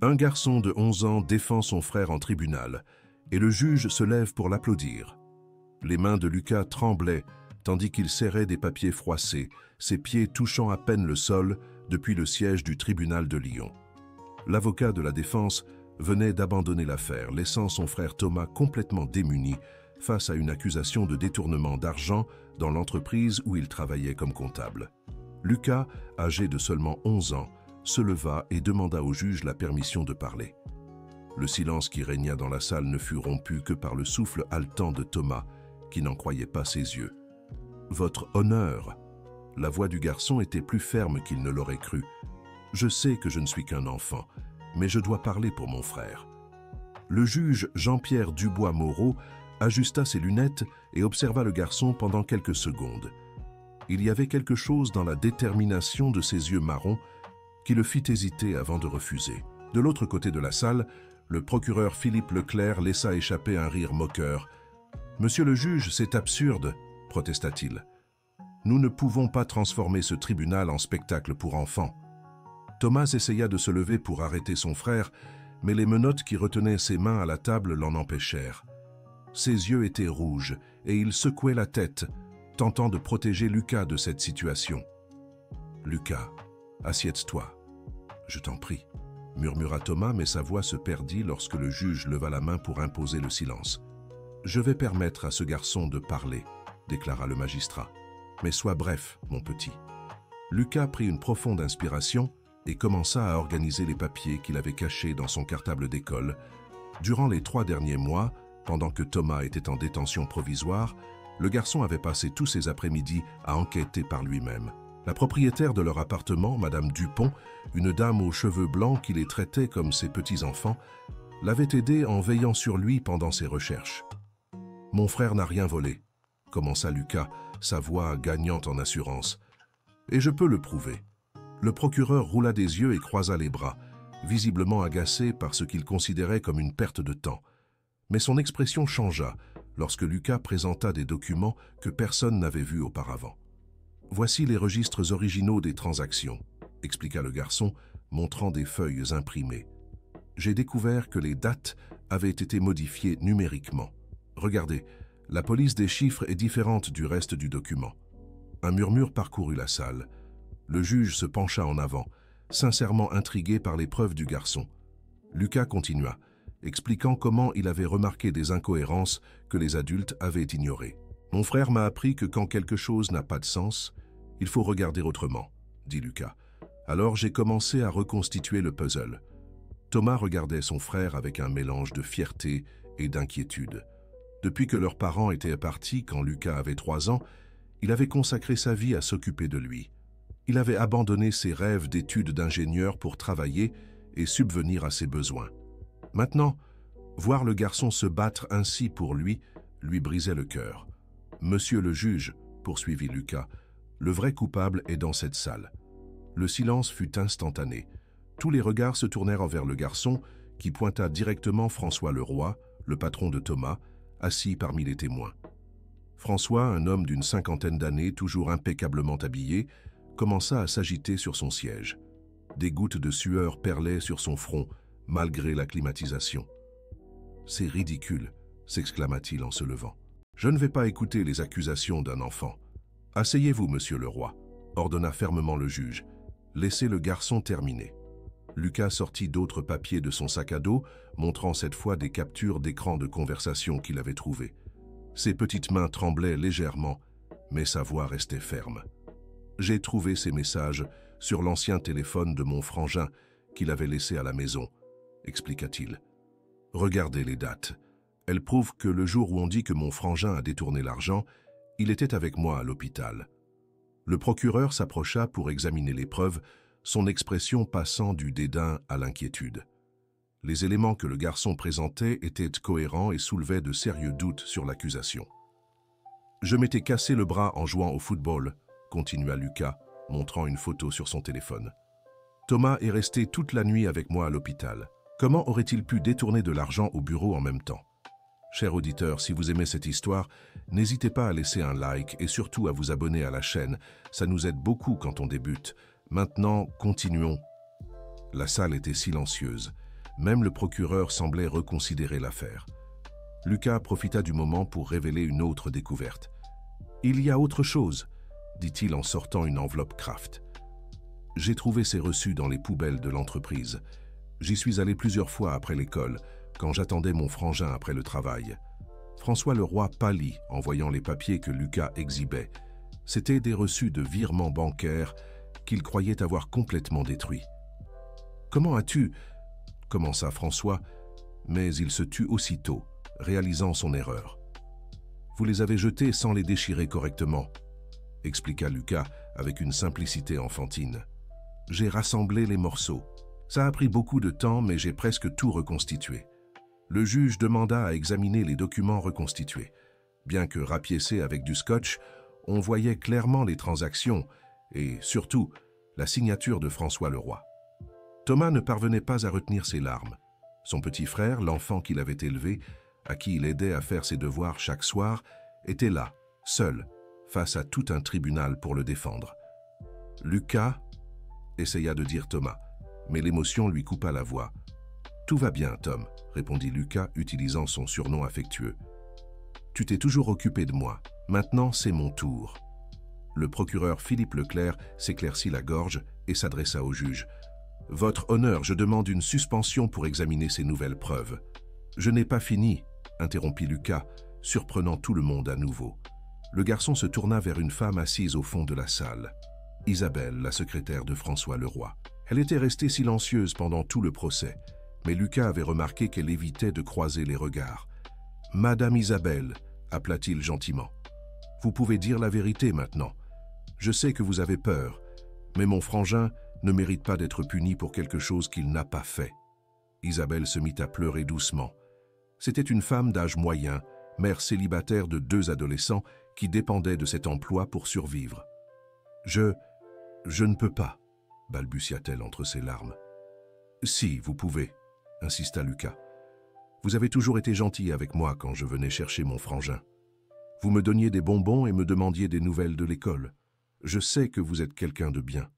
Un garçon de 11 ans défend son frère en tribunal et le juge se lève pour l'applaudir. Les mains de Lucas tremblaient tandis qu'il serrait des papiers froissés, ses pieds touchant à peine le sol depuis le siège du tribunal de Lyon. L'avocat de la défense venait d'abandonner l'affaire, laissant son frère Thomas complètement démuni face à une accusation de détournement d'argent dans l'entreprise où il travaillait comme comptable. Lucas, âgé de seulement 11 ans, se leva et demanda au juge la permission de parler. Le silence qui régna dans la salle ne fut rompu que par le souffle haletant de Thomas, qui n'en croyait pas ses yeux. « Votre honneur !» La voix du garçon était plus ferme qu'il ne l'aurait cru. « Je sais que je ne suis qu'un enfant, mais je dois parler pour mon frère. » Le juge Jean-Pierre Dubois-Moreau ajusta ses lunettes et observa le garçon pendant quelques secondes. Il y avait quelque chose dans la détermination de ses yeux marrons qui le fit hésiter avant de refuser. De l'autre côté de la salle, le procureur Philippe Leclerc laissa échapper un rire moqueur. « Monsieur le juge, c'est absurde !» protesta-t-il. « Nous ne pouvons pas transformer ce tribunal en spectacle pour enfants. » Thomas essaya de se lever pour arrêter son frère, mais les menottes qui retenaient ses mains à la table l'en empêchèrent. Ses yeux étaient rouges et il secouait la tête, tentant de protéger Lucas de cette situation. « Lucas, assieds-toi. Je t'en prie. » murmura Thomas, mais sa voix se perdit lorsque le juge leva la main pour imposer le silence. « Je vais permettre à ce garçon de parler, » déclara le magistrat. « Mais sois bref, mon petit. » Lucas prit une profonde inspiration et commença à organiser les papiers qu'il avait cachés dans son cartable d'école. Durant les 3 derniers mois, pendant que Thomas était en détention provisoire, le garçon avait passé tous ses après-midi à enquêter par lui-même. La propriétaire de leur appartement, Madame Dupont, une dame aux cheveux blancs qui les traitait comme ses petits-enfants, l'avait aidé en veillant sur lui pendant ses recherches. « Mon frère n'a rien volé », commença Lucas, sa voix gagnante en assurance. « Et je peux le prouver. » Le procureur roula des yeux et croisa les bras, visiblement agacé par ce qu'il considérait comme une perte de temps. Mais son expression changea lorsque Lucas présenta des documents que personne n'avait vus auparavant. « Voici les registres originaux des transactions », expliqua le garçon, montrant des feuilles imprimées. « J'ai découvert que les dates avaient été modifiées numériquement. Regardez, la police des chiffres est différente du reste du document. » Un murmure parcourut la salle. Le juge se pencha en avant, sincèrement intrigué par les preuves du garçon. Lucas continua, expliquant comment il avait remarqué des incohérences que les adultes avaient ignorées. « Mon frère m'a appris que quand quelque chose n'a pas de sens, il faut regarder autrement, » dit Lucas. Alors j'ai commencé à reconstituer le puzzle. Thomas regardait son frère avec un mélange de fierté et d'inquiétude. Depuis que leurs parents étaient partis quand Lucas avait 3 ans, il avait consacré sa vie à s'occuper de lui. Il avait abandonné ses rêves d'études d'ingénieur pour travailler et subvenir à ses besoins. Maintenant, voir le garçon se battre ainsi pour lui brisait le cœur. « Monsieur le juge, » poursuivit Lucas, « le vrai coupable est dans cette salle. » Le silence fut instantané. Tous les regards se tournèrent vers le garçon qui pointa directement François Leroy, le patron de Thomas, assis parmi les témoins. François, un homme d'une 50aine d'années, toujours impeccablement habillé, commença à s'agiter sur son siège. Des gouttes de sueur perlaient sur son front, malgré la climatisation. « C'est ridicule », s'exclama-t-il en se levant. « Je ne vais pas écouter les accusations d'un enfant. Asseyez-vous, monsieur Leroy », ordonna fermement le juge. « Laissez le garçon terminer. » Lucas sortit d'autres papiers de son sac à dos, montrant cette fois des captures d'écran de conversation qu'il avait trouvées. Ses petites mains tremblaient légèrement, mais sa voix restait ferme. « J'ai trouvé ces messages sur l'ancien téléphone de mon frangin qu'il avait laissé à la maison, » expliqua-t-il. « Regardez les dates. Elles prouvent que le jour où on dit que mon frangin a détourné l'argent, il était avec moi à l'hôpital. » Le procureur s'approcha pour examiner les preuves, son expression passant du dédain à l'inquiétude. Les éléments que le garçon présentait étaient cohérents et soulevaient de sérieux doutes sur l'accusation. « Je m'étais cassé le bras en jouant au football, » continua Lucas, montrant une photo sur son téléphone. « Thomas est resté toute la nuit avec moi à l'hôpital. Comment aurait-il pu détourner de l'argent au bureau en même temps? » Chers auditeurs, si vous aimez cette histoire, n'hésitez pas à laisser un like et surtout à vous abonner à la chaîne. Ça nous aide beaucoup quand on débute. Maintenant, continuons. La salle était silencieuse. Même le procureur semblait reconsidérer l'affaire. Lucas profita du moment pour révéler une autre découverte. « Il y a autre chose », dit-il en sortant une enveloppe Kraft. « J'ai trouvé ces reçus dans les poubelles de l'entreprise. J'y suis allé plusieurs fois après l'école, quand j'attendais mon frangin après le travail. » François Leroy pâlit en voyant les papiers que Lucas exhibait. C'étaient des reçus de virements bancaires qu'il croyait avoir complètement détruits. « Comment as-tu » commença François, mais il se tut aussitôt, réalisant son erreur. « Vous les avez jetés sans les déchirer correctement », expliqua Lucas avec une simplicité enfantine. « J'ai rassemblé les morceaux. Ça a pris beaucoup de temps, mais j'ai presque tout reconstitué. » Le juge demanda à examiner les documents reconstitués. Bien que rapiécés avec du scotch, on voyait clairement les transactions et, surtout, la signature de François Leroy. Thomas ne parvenait pas à retenir ses larmes. Son petit frère, l'enfant qu'il avait élevé, à qui il aidait à faire ses devoirs chaque soir, était là, seul, face à tout un tribunal pour le défendre. « Lucas » essaya de dire Thomas, mais l'émotion lui coupa la voix. « Tout va bien, Tom », répondit Lucas, utilisant son surnom affectueux. « Tu t'es toujours occupé de moi. Maintenant, c'est mon tour. » Le procureur Philippe Leclerc s'éclaircit la gorge et s'adressa au juge. « Votre honneur, je demande une suspension pour examiner ces nouvelles preuves. »« Je n'ai pas fini », interrompit Lucas, surprenant tout le monde à nouveau. Le garçon se tourna vers une femme assise au fond de la salle. Isabelle, la secrétaire de François Leroy. Elle était restée silencieuse pendant tout le procès, mais Lucas avait remarqué qu'elle évitait de croiser les regards. « Madame Isabelle », appela-t-il gentiment, « vous pouvez dire la vérité maintenant. Je sais que vous avez peur, mais mon frangin ne mérite pas d'être puni pour quelque chose qu'il n'a pas fait. » Isabelle se mit à pleurer doucement. C'était une femme d'âge moyen, mère célibataire de 2 adolescents qui dépendaient de cet emploi pour survivre. « Je ne peux pas », balbutia-t-elle entre ses larmes. « Si, vous pouvez », insista Lucas. « Vous avez toujours été gentil avec moi quand je venais chercher mon frangin. Vous me donniez des bonbons et me demandiez des nouvelles de l'école. Je sais que vous êtes quelqu'un de bien. »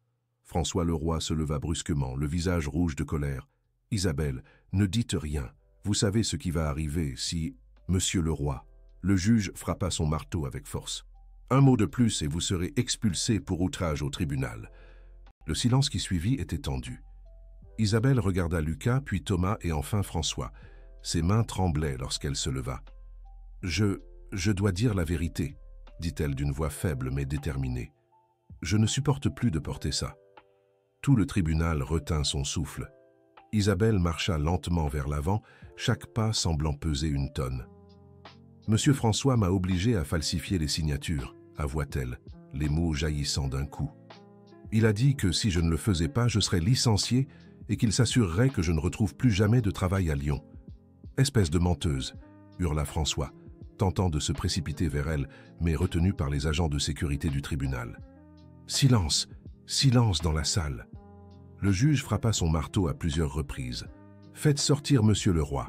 François Leroy se leva brusquement, le visage rouge de colère. « Isabelle, ne dites rien. Vous savez ce qui va arriver si... » Monsieur Leroy, le juge frappa son marteau avec force. « Un mot de plus et vous serez expulsé pour outrage au tribunal. » Le silence qui suivit était tendu. Isabelle regarda Lucas, puis Thomas et enfin François. Ses mains tremblaient lorsqu'elle se leva. « Je dois dire la vérité, » dit-elle d'une voix faible mais déterminée. « Je ne supporte plus de porter ça. » Tout le tribunal retint son souffle. Isabelle marcha lentement vers l'avant, chaque pas semblant peser une tonne. « Monsieur François m'a obligé à falsifier les signatures, » avoua-t-elle, les mots jaillissant d'un coup. « Il a dit que si je ne le faisais pas, je serais licencié et qu'il s'assurerait que je ne retrouve plus jamais de travail à Lyon. »« Espèce de menteuse !» hurla François, tentant de se précipiter vers elle, mais retenu par les agents de sécurité du tribunal. « Silence! Silence dans la salle !» Le juge frappa son marteau à plusieurs reprises. « Faites sortir Monsieur Leroy !»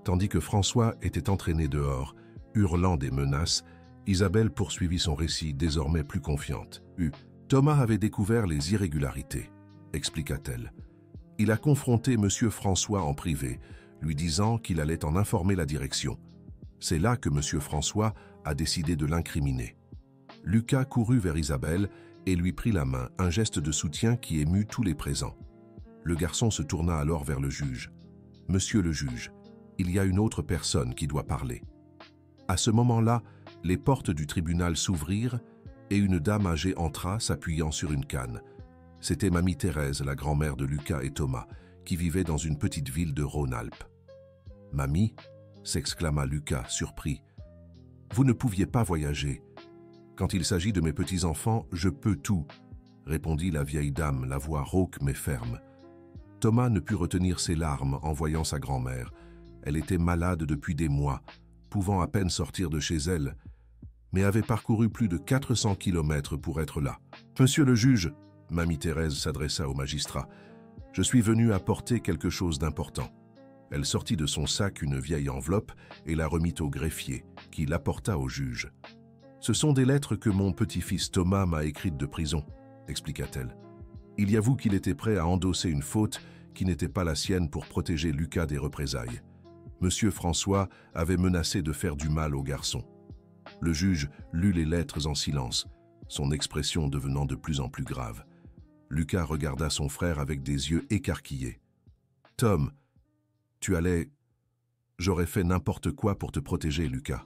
Tandis que François était entraîné dehors, hurlant des menaces, Isabelle poursuivit son récit, désormais plus confiante. « Thomas avait découvert les irrégularités, » expliqua-t-elle. « Il a confronté Monsieur François en privé, lui disant qu'il allait en informer la direction. C'est là que Monsieur François a décidé de l'incriminer. » Lucas courut vers Isabelle et lui prit la main, un geste de soutien qui émut tous les présents. Le garçon se tourna alors vers le juge. « Monsieur le juge, il y a une autre personne qui doit parler. » À ce moment-là, les portes du tribunal s'ouvrirent et une dame âgée entra, s'appuyant sur une canne. C'était Mamie Thérèse, la grand-mère de Lucas et Thomas, qui vivait dans une petite ville de Rhône-Alpes. « Mamie » s'exclama Lucas, surpris. « Vous ne pouviez pas voyager. »« Quand il s'agit de mes petits-enfants, je peux tout, » répondit la vieille dame, la voix rauque mais ferme. Thomas ne put retenir ses larmes en voyant sa grand-mère. Elle était malade depuis des mois, pouvant à peine sortir de chez elle, mais avait parcouru plus de 400 kilomètres pour être là. « Monsieur le juge », Mamie Thérèse s'adressa au magistrat, « je suis venue apporter quelque chose d'important. » Elle sortit de son sac une vieille enveloppe et la remit au greffier, qui l'apporta au juge. « Ce sont des lettres que mon petit-fils Thomas m'a écrites de prison, » expliqua-t-elle. « Il y avoue qu'il était prêt à endosser une faute qui n'était pas la sienne pour protéger Lucas des représailles. Monsieur François avait menacé de faire du mal au garçon. Le juge lut les lettres en silence, son expression devenant de plus en plus grave. Lucas regarda son frère avec des yeux écarquillés. « Tom, tu allais... »« J'aurais fait n'importe quoi pour te protéger, Lucas, »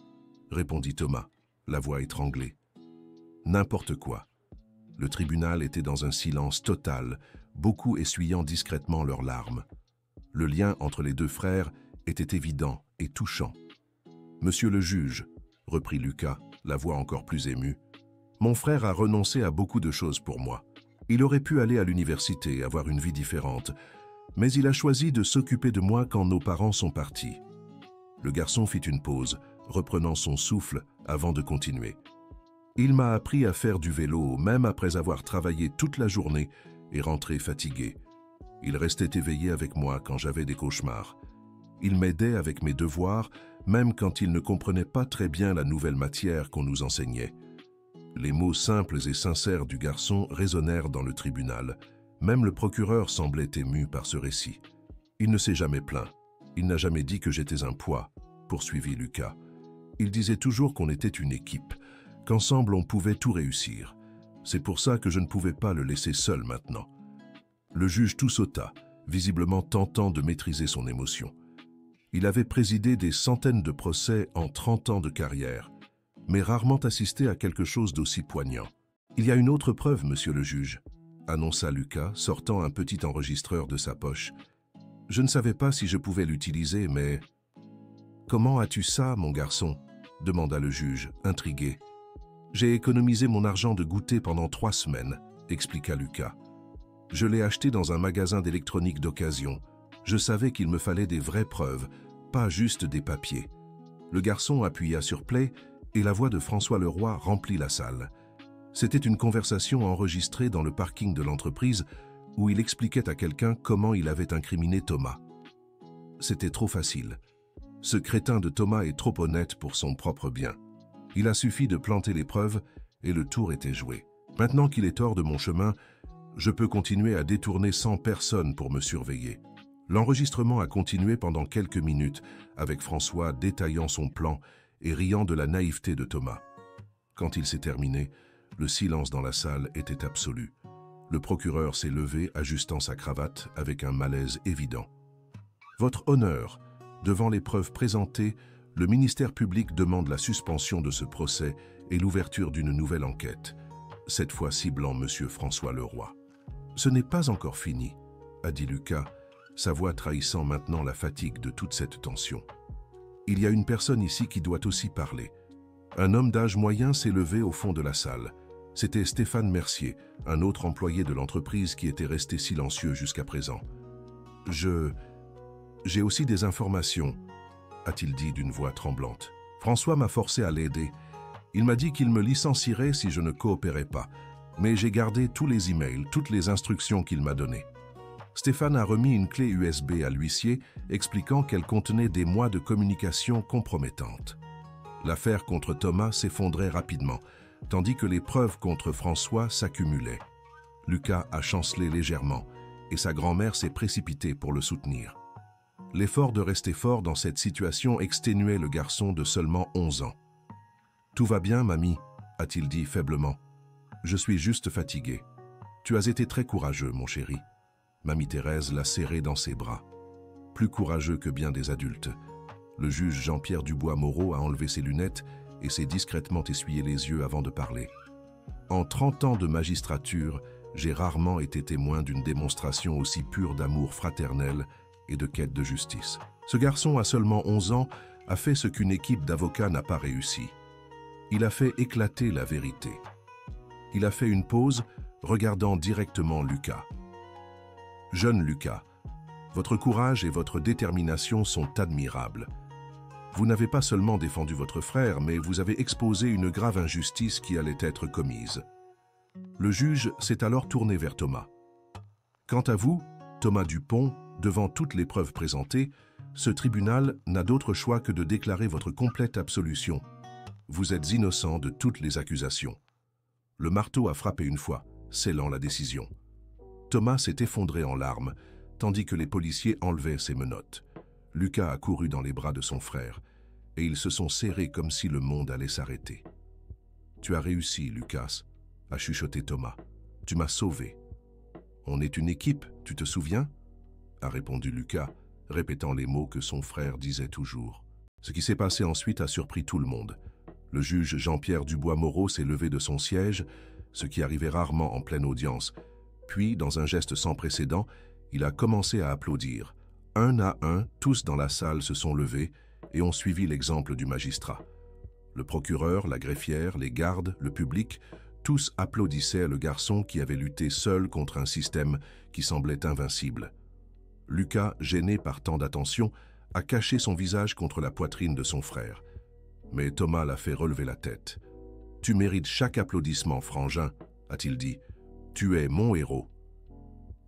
répondit Thomas, la voix étranglée. « N'importe quoi. » Le tribunal était dans un silence total, beaucoup essuyant discrètement leurs larmes. Le lien entre les deux frères était évident et touchant. « Monsieur le juge, » reprit Lucas, la voix encore plus émue, « mon frère a renoncé à beaucoup de choses pour moi. Il aurait pu aller à l'université, avoir une vie différente, mais il a choisi de s'occuper de moi quand nos parents sont partis. » Le garçon fit une pause, reprenant son souffle avant de continuer. « Il m'a appris à faire du vélo, même après avoir travaillé toute la journée et rentré fatigué. Il restait éveillé avec moi quand j'avais des cauchemars. Il m'aidait avec mes devoirs, même quand il ne comprenait pas très bien la nouvelle matière qu'on nous enseignait. » Les mots simples et sincères du garçon résonnèrent dans le tribunal. Même le procureur semblait ému par ce récit. « Il ne s'est jamais plaint. Il n'a jamais dit que j'étais un poids, » poursuivit Lucas. « Il disait toujours qu'on était une équipe, qu'ensemble on pouvait tout réussir. C'est pour ça que je ne pouvais pas le laisser seul maintenant. » Le juge tout sauta, visiblement tentant de maîtriser son émotion. Il avait présidé des centaines de procès en 30 ans de carrière, mais rarement assisté à quelque chose d'aussi poignant. « Il y a une autre preuve, monsieur le juge, » annonça Lucas, sortant un petit enregistreur de sa poche. « Je ne savais pas si je pouvais l'utiliser, mais... »« Comment as-tu ça, mon garçon ?» demanda le juge, intrigué. « J'ai économisé mon argent de goûter pendant 3 semaines, » expliqua Lucas. « Je l'ai acheté dans un magasin d'électronique d'occasion. Je savais qu'il me fallait des vraies preuves, pas juste des papiers. » Le garçon appuya sur play et la voix de François Leroy remplit la salle. C'était une conversation enregistrée dans le parking de l'entreprise où il expliquait à quelqu'un comment il avait incriminé Thomas. C'était trop facile. Ce crétin de Thomas est trop honnête pour son propre bien. Il a suffi de planter les preuves et le tour était joué. Maintenant qu'il est hors de mon chemin, je peux continuer à détourner 100 personnes pour me surveiller. L'enregistrement a continué pendant quelques minutes avec François détaillant son plan et riant de la naïveté de Thomas. Quand il s'est terminé, le silence dans la salle était absolu. Le procureur s'est levé, ajustant sa cravate avec un malaise évident. « Votre honneur, devant les preuves présentées, le ministère public demande la suspension de ce procès et l'ouverture d'une nouvelle enquête, cette fois ciblant M. François Leroy. »« Ce n'est pas encore fini, » a dit Lucas, sa voix trahissant maintenant la fatigue de toute cette tension. « Il y a une personne ici qui doit aussi parler. » Un homme d'âge moyen s'est levé au fond de la salle. C'était Stéphane Mercier, un autre employé de l'entreprise qui était resté silencieux jusqu'à présent. « J'ai aussi des informations, » a-t-il dit d'une voix tremblante. François m'a forcé à l'aider. Il m'a dit qu'il me licencierait si je ne coopérais pas, mais j'ai gardé tous les emails, toutes les instructions qu'il m'a données. Stéphane a remis une clé USB à l'huissier, expliquant qu'elle contenait des mois de communication compromettantes. L'affaire contre Thomas s'effondrait rapidement, tandis que les preuves contre François s'accumulaient. Lucas a chancelé légèrement, et sa grand-mère s'est précipitée pour le soutenir. L'effort de rester fort dans cette situation exténuait le garçon de seulement 11 ans. « Tout va bien, mamie ?» a-t-il dit faiblement. « Je suis juste fatigué. Tu as été très courageux, mon chéri. » Mamie Thérèse l'a serré dans ses bras. Plus courageux que bien des adultes. Le juge Jean-Pierre Dubois-Moreau a enlevé ses lunettes et s'est discrètement essuyé les yeux avant de parler. En 30 ans de magistrature, j'ai rarement été témoin d'une démonstration aussi pure d'amour fraternel et de quête de justice. Ce garçon, à seulement 11 ans, a fait ce qu'une équipe d'avocats n'a pas réussi. Il a fait éclater la vérité. Il a fait une pause, regardant directement Lucas. « Jeune Lucas, votre courage et votre détermination sont admirables. Vous n'avez pas seulement défendu votre frère, mais vous avez exposé une grave injustice qui allait être commise. » Le juge s'est alors tourné vers Thomas. « Quant à vous, Thomas Dupont, devant toutes les preuves présentées, ce tribunal n'a d'autre choix que de déclarer votre complète absolution. Vous êtes innocent de toutes les accusations. » Le marteau a frappé une fois, scellant la décision. Thomas s'est effondré en larmes, tandis que les policiers enlevaient ses menottes. Lucas a couru dans les bras de son frère, et ils se sont serrés comme si le monde allait s'arrêter. « Tu as réussi, Lucas », a chuchoté Thomas. « Tu m'as sauvé. »« On est une équipe, tu te souviens ?» a répondu Lucas, répétant les mots que son frère disait toujours. Ce qui s'est passé ensuite a surpris tout le monde. Le juge Jean-Pierre Dubois-Moreau s'est levé de son siège, ce qui arrivait rarement en pleine audience. Puis, dans un geste sans précédent, il a commencé à applaudir. Un à un, tous dans la salle se sont levés et ont suivi l'exemple du magistrat. Le procureur, la greffière, les gardes, le public, tous applaudissaient le garçon qui avait lutté seul contre un système qui semblait invincible. Lucas, gêné par tant d'attention, a caché son visage contre la poitrine de son frère. Mais Thomas l'a fait relever la tête. « Tu mérites chaque applaudissement, frangin », a-t-il dit. « Tu es mon héros. »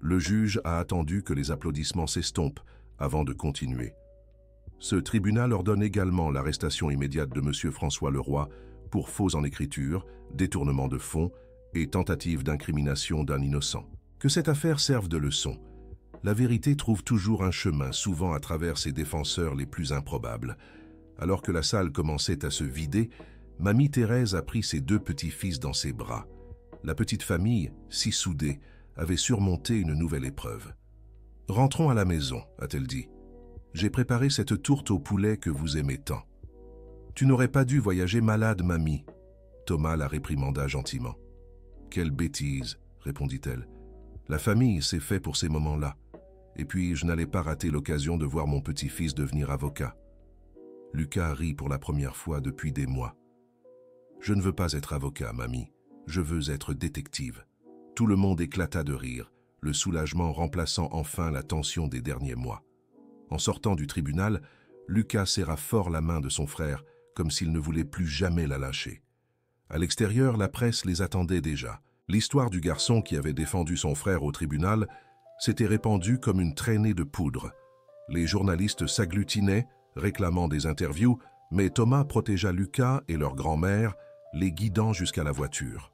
Le juge a attendu que les applaudissements s'estompent avant de continuer. Ce tribunal ordonne également l'arrestation immédiate de M. François Leroy pour faux en écriture, détournement de fonds et tentative d'incrimination d'un innocent. Que cette affaire serve de leçon. La vérité trouve toujours un chemin, souvent à travers ses défenseurs les plus improbables. Alors que la salle commençait à se vider, Mamie Thérèse a pris ses deux petits-fils dans ses bras. La petite famille, si soudée, avait surmonté une nouvelle épreuve. « Rentrons à la maison », a-t-elle dit. « J'ai préparé cette tourte au poulet que vous aimez tant. »« Tu n'aurais pas dû voyager malade, mamie. » Thomas la réprimanda gentiment. « Quelle bêtise, » répondit-elle. « La famille, c'est fait pour ces moments-là. Et puis, je n'allais pas rater l'occasion de voir mon petit-fils devenir avocat. » Lucas rit pour la première fois depuis des mois. « Je ne veux pas être avocat, mamie. Je veux être détective. » Tout le monde éclata de rire, le soulagement remplaçant enfin la tension des derniers mois. En sortant du tribunal, Lucas serra fort la main de son frère, comme s'il ne voulait plus jamais la lâcher. À l'extérieur, la presse les attendait déjà. L'histoire du garçon qui avait défendu son frère au tribunal s'était répandue comme une traînée de poudre. Les journalistes s'agglutinaient, réclamant des interviews, mais Thomas protégea Lucas et leur grand-mère, les guidant jusqu'à la voiture.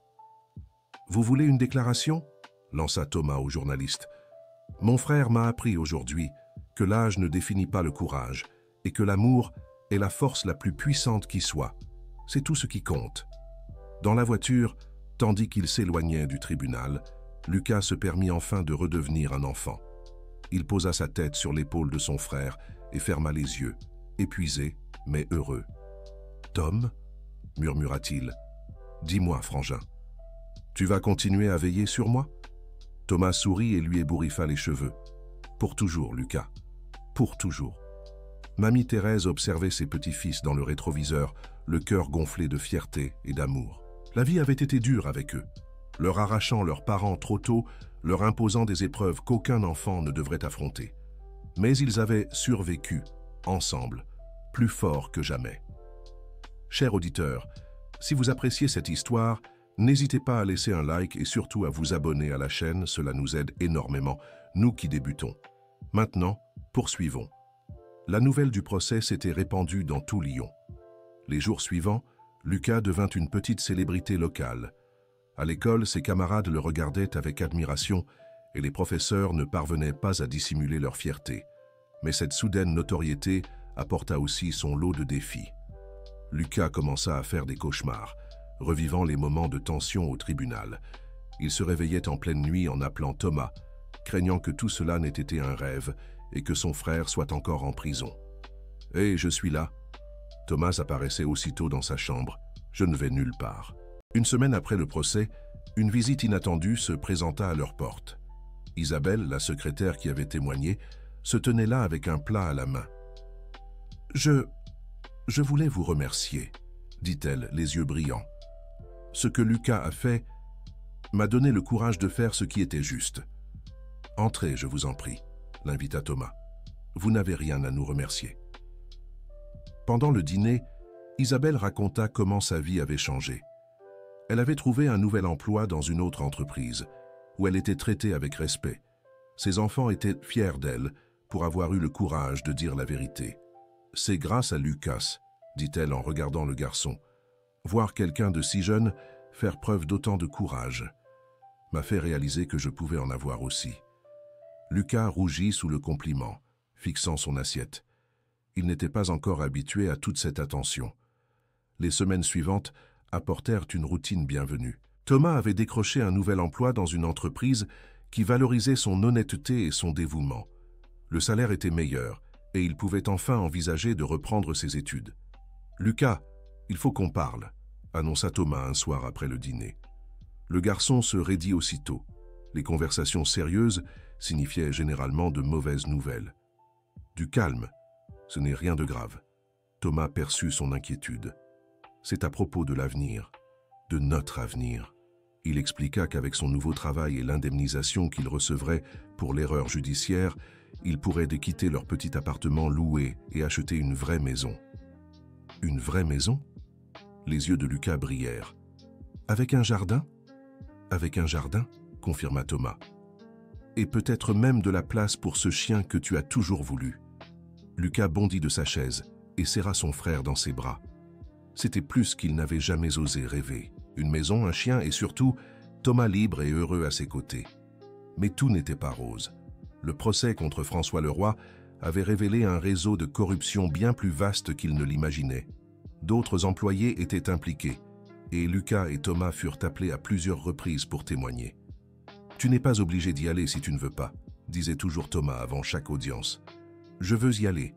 « Vous voulez une déclaration ?» lança Thomas au journaliste. « Mon frère m'a appris aujourd'hui que l'âge ne définit pas le courage et que l'amour est la force la plus puissante qui soit. C'est tout ce qui compte. » Dans la voiture, tandis qu'il s'éloignait du tribunal, Lucas se permit enfin de redevenir un enfant. Il posa sa tête sur l'épaule de son frère et ferma les yeux, épuisé mais heureux. « Tom ?» murmura-t-il. « Dis-moi, frangin. Tu vas continuer à veiller sur moi ?» Thomas sourit et lui ébouriffa les cheveux. « Pour toujours, Lucas. Pour toujours. » Mamie Thérèse observait ses petits-fils dans le rétroviseur, le cœur gonflé de fierté et d'amour. La vie avait été dure avec eux, leur arrachant leurs parents trop tôt, leur imposant des épreuves qu'aucun enfant ne devrait affronter. Mais ils avaient survécu, ensemble, plus forts que jamais. Chers auditeurs, si vous appréciez cette histoire, n'hésitez pas à laisser un like et surtout à vous abonner à la chaîne, cela nous aide énormément, nous qui débutons. Maintenant, poursuivons. La nouvelle du procès s'était répandue dans tout Lyon. Les jours suivants, Lucas devint une petite célébrité locale. À l'école, ses camarades le regardaient avec admiration et les professeurs ne parvenaient pas à dissimuler leur fierté. Mais cette soudaine notoriété apporta aussi son lot de défis. Lucas commença à faire des cauchemars, revivant les moments de tension au tribunal. Il se réveillait en pleine nuit en appelant Thomas, craignant que tout cela n'ait été un rêve et que son frère soit encore en prison. « Hé, je suis là !» Thomas apparaissait aussitôt dans sa chambre. « Je ne vais nulle part. » Une semaine après le procès, une visite inattendue se présenta à leur porte. Isabelle, la secrétaire qui avait témoigné, se tenait là avec un plat à la main. « Je voulais vous remercier, » dit-elle, les yeux brillants. « Ce que Lucas a fait m'a donné le courage de faire ce qui était juste. »« Entrez, je vous en prie, » l'invita Thomas. « Vous n'avez rien à nous remercier. » Pendant le dîner, Isabelle raconta comment sa vie avait changé. Elle avait trouvé un nouvel emploi dans une autre entreprise, où elle était traitée avec respect. Ses enfants étaient fiers d'elle pour avoir eu le courage de dire la vérité. « C'est grâce à Lucas, » dit-elle en regardant le garçon. « Voir quelqu'un de si jeune faire preuve d'autant de courage m'a fait réaliser que je pouvais en avoir aussi. » Lucas rougit sous le compliment, fixant son assiette. Il n'était pas encore habitué à toute cette attention. Les semaines suivantes apportèrent une routine bienvenue. Thomas avait décroché un nouvel emploi dans une entreprise qui valorisait son honnêteté et son dévouement. Le salaire était meilleur et il pouvait enfin envisager de reprendre ses études. « Lucas, il faut qu'on parle », annonça Thomas un soir après le dîner. Le garçon se raidit aussitôt. Les conversations sérieuses signifiaient généralement de mauvaises nouvelles. « Du calme, ce n'est rien de grave. » Thomas perçut son inquiétude. « C'est à propos de l'avenir, de notre avenir. » Il expliqua qu'avec son nouveau travail et l'indemnisation qu'il recevrait pour l'erreur judiciaire, ils pourraient quitter leur petit appartement loué et acheter une vraie maison. « Une vraie maison ?» Les yeux de Lucas brillèrent. « Avec un jardin ?»« Avec un jardin ?» confirma Thomas. « Et peut-être même de la place pour ce chien que tu as toujours voulu. » Lucas bondit de sa chaise et serra son frère dans ses bras. C'était plus qu'il n'avait jamais osé rêver. Une maison, un chien et surtout, Thomas libre et heureux à ses côtés. Mais tout n'était pas rose. Le procès contre François Leroy avait révélé un réseau de corruption bien plus vaste qu'il ne l'imaginait. D'autres employés étaient impliqués, et Lucas et Thomas furent appelés à plusieurs reprises pour témoigner. « Tu n'es pas obligé d'y aller si tu ne veux pas », disait toujours Thomas avant chaque audience. « Je veux y aller »,